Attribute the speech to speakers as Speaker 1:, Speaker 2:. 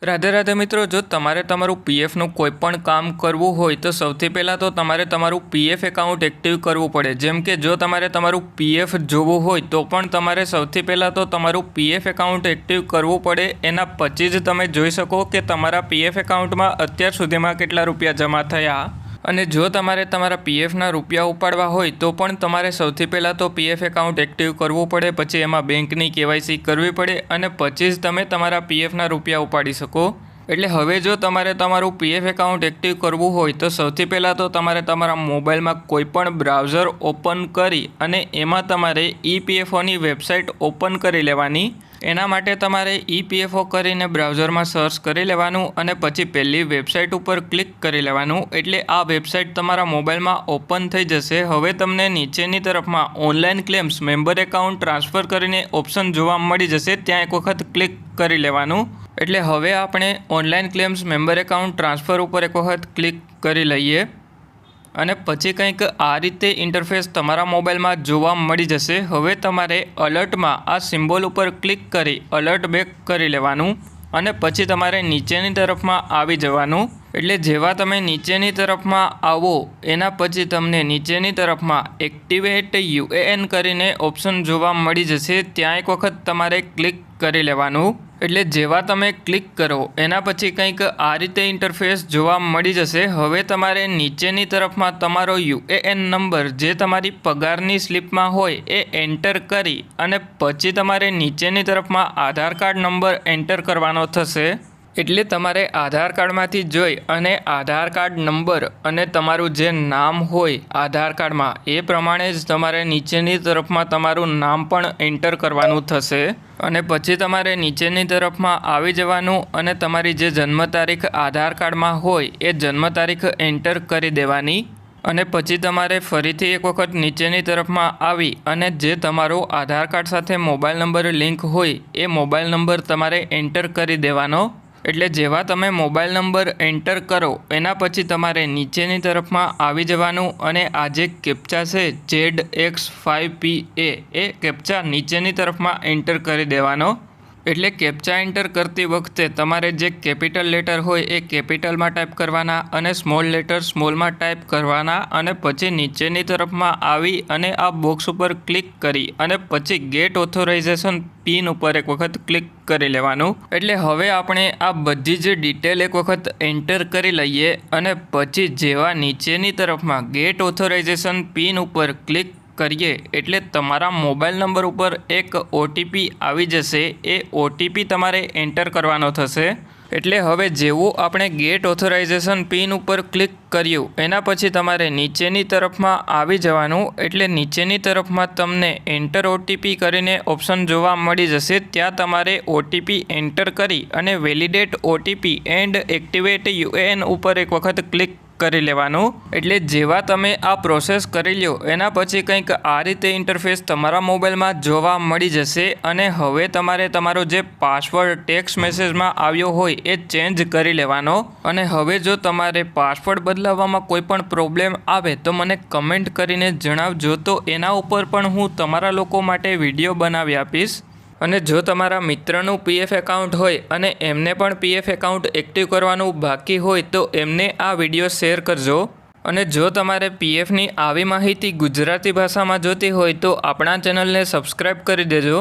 Speaker 1: રાધે રાધે મિત્રો, જો તમારે તમારું પીએફનું કોઈ પણ કામ કરવું હોય તો સૌથી પહેલાં તો તમારે તમારું પીએફ એકાઉન્ટ એક્ટિવ કરવું પડે। જેમ કે જો તમારે તમારું પીએફ જોવું હોય તો પણ તમારે સૌથી પહેલાં તો તમારું પીએફ એકાઉન્ટ એક્ટિવ કરવું પડે। એના પછી જ તમે જોઈ શકો કે તમારા પીએફ એકાઉન્ટમાં અત્યાર સુધીમાં કેટલા રૂપિયા જમા થયા। અને જો તમારે તમારા પીએફના રૂપિયા ઉપાડવા હોય તો પણ તમારે સૌથી પહેલાં તો પીએફ એકાઉન્ટ એક્ટિવ કરવું પડે, પછી એમાં બેંકની કેવાયસી કરવી પડે અને પછી જ તમે તમારા પીએફના રૂપિયા ઉપાડી શકો। એટલે હવે જો તમારે તમારું પીએફ એકાઉન્ટ એક્ટિવ કરવું હોય તો સૌથી પહેલાં તો તમારે તમારા મોબાઈલમાં કોઈપણ બ્રાઉઝર ઓપન કરી અને એમાં તમારે ઈપીએફઓની વેબસાઇટ ઓપન કરી લેવાની। એના માટે તમારે ઈપીએફઓ કરીને બ્રાઉઝરમાં સર્ચ કરી લેવાનું અને પછી પહેલી વેબસાઇટ ઉપર ક્લિક કરી લેવાનું। એટલે આ વેબસાઇટ તમારા મોબાઈલમાં ઓપન થઈ જશે। હવે તમને નીચેની તરફમાં online claims member account transfer કરીને ઓપ્શન જોવા મળી જશે, ત્યાં એક વખત ક્લિક કરી લેવાનું। એટલે હવે આપણે online claims member account transfer ઉપર એક વખત ક્લિક કરી લઈએ અને પછી કંઈક આ રીતે ઇન્ટરફેસ તમારા મોબાઈલમાં જોવા મળી જશે। હવે તમારે અલર્ટમાં આ સિમ્બોલ ઉપર ક્લિક કરી અલર્ટ બેક કરી લેવાનું અને પછી તમારે નીચેની તરફમાં આવી જવાનું। એટલે જેવા તમે નીચેની તરફમાં આવો એના પછી તમને નીચેની તરફમાં એક્ટિવેટ યુએએન કરીને ઓપ્શન જોવા મળી જશે, ત્યાં એક વખત તમારે ક્લિક કરી લેવાનું। એટલે જેવા તમે ક્લિક કરો એના પછી કંઈક આ રીતે ઇન્ટરફેસ જોવા મળી જશે। હવે તમારે નીચેની તરફમાં તમારો યુએએન નંબર જે તમારી પગારની સ્લિપમાં હોય એ એન્ટર કરી અને પછી તમારે નીચેની તરફમાં આધાર કાર્ડ નંબર એન્ટર કરવાનો થશે। એટલે તમારે આધાર કાર્ડમાંથી જોઈ અને આધાર કાર્ડ નંબર અને તમારું જે નામ હોય આધાર કાર્ડમાં એ પ્રમાણે જ તમારે નીચેની તરફમાં તમારું નામ પણ એન્ટર કરવાનું થશે। અને પછી તમારે નીચેની તરફમાં આવી જવાનું અને તમારી જે જન્મ તારીખ આધાર કાર્ડમાં હોય એ જન્મ તારીખ એન્ટર કરી દેવાની અને પછી તમારે ફરીથી એક વખત નીચેની તરફમાં આવી અને જે તમારો આધાર કાર્ડ સાથે મોબાઈલ નંબર લિંક હોય એ મોબાઈલ નંબર તમારે એન્ટર કરી દેવાનો। એટલે જેવા તમે મોબાઈલ નંબર એન્ટર કરો એના પછી તમારે નીચેની તરફમાં આવી જવાનું અને આ જે કેપ્ચા છે ZX5PA એ કેપ્ચા નીચેની તરફમાં એન્ટર કરી દેવાનો। એટલે કેપ્ચા એન્ટર કરતી વખતે તમારે જે કેપિટલ લેટર હોય એ કેપિટલમાં ટાઈપ કરવાના અને સ્મોલ લેટર સ્મોલમાં ટાઈપ કરવાના અને પછી નીચેની તરફમાં આવી અને આ બોક્સ ઉપર ક્લિક કરી અને પછી ગેટ ઓથોરાઇઝેશન પિન ઉપર એક વખત ક્લિક કરી લેવાનું। એટલે હવે આપણે આ બધી જ ડિટેલ એક વખત એન્ટર કરી લઈએ અને પછી જેવા નીચેની તરફમાં ગેટ ઓથોરાઇઝેશન પિન ઉપર ક્લિક કરીએ એટલે તમારા મોબાઈલ નંબર ઉપર એક ઓટીપી આવી જશે, એ ઓટીપી તમારે એન્ટર કરવાનો થશે। એટલે હવે જેવું આપણે ગેટ ઓથોરાઇઝેશન પિન ઉપર ક્લિક કર્યું એના પછી તમારે નીચેની તરફમાં આવી જવાનું। એટલે નીચેની તરફમાં તમને એન્ટર ઓટીપી કરીને ઓપ્શન જોવા મળી જશે, ત્યાં તમારે ઓટીપી એન્ટર કરી અને validate OTP and activate UAN ઉપર એક વખત ક્લિક કરી લેવાનું। એટલે જેવા તમે આ પ્રોસેસ કરી લ્યો એના પછી કંઈક આ રીતે ઇન્ટરફેસ તમારા મોબાઈલમાં જોવા મળી જશે અને હવે તમારે તમારો જે પાસવર્ડ ટેક્સ્ટ મેસેજમાં આવ્યો હોય એ ચેન્જ કરી લેવાનો। અને હવે જો તમારે પાસવર્ડ બદલાવવામાં કોઈ પણ પ્રોબ્લેમ આવે તો મને કમેન્ટ કરીને જણાવજો, તો એના ઉપર પણ હું તમારા લોકો માટે વિડીયો બનાવી આપીશ। અને જો તમારા મિત્રનું પીએફ એકાઉન્ટ હોય અને એમને પણ પીએફ એકાઉન્ટ એક્ટિવ કરવાનું બાકી હોય તો એમને આ વિડીયો શેર કરજો। અને જો તમારે પીએફની આવી માહિતી ગુજરાતી ભાષામાં જોતી હોય તો આપણા ચેનલને સબસ્ક્રાઈબ કરી દેજો।